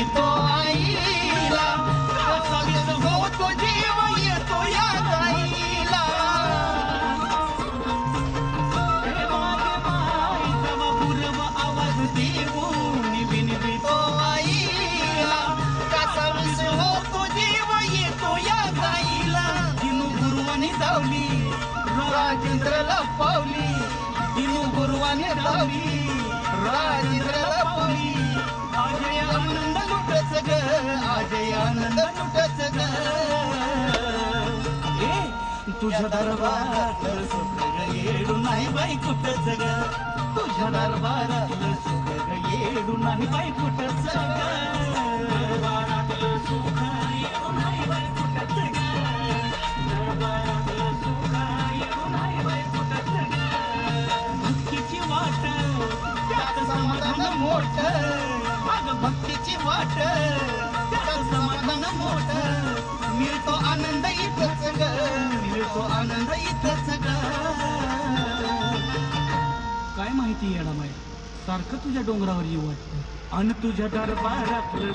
विनवितो आईला कसा होतो जीव येतो या गाईला आवाज देऊन विनवितो आईला कसा होतो जीव येतो या गाईला दिनू गुरुवाने धावली राजेंद्रला पावली दिनू गुरुवाने धावली राजेंद्रला पावली आजय आनंद लुटच ग आजय आनंद लुटच ग तुझ्या दरबारातलं सुख ग येडू नाही बाई कुठच ग तुझ्या दरबारातलं सुख ग येडू नाही बाई कुठच ग दरबारातलं सुख येडू नाही बाई कुठच ग दरबारातलं सुख येडू नाही बाई कुठच ग भक्तीची वाट त्यात समाधान मोठ अग भक्तीची वाट त्यात समाधान मोठ मिळतो आनंद इथंच ग मिळतो आनंद इथंच ग काय माहिती येडा माय सारखं तुझ्या डोंगरावर येऊ वाटतं आणि तुझ्या दरबारातलं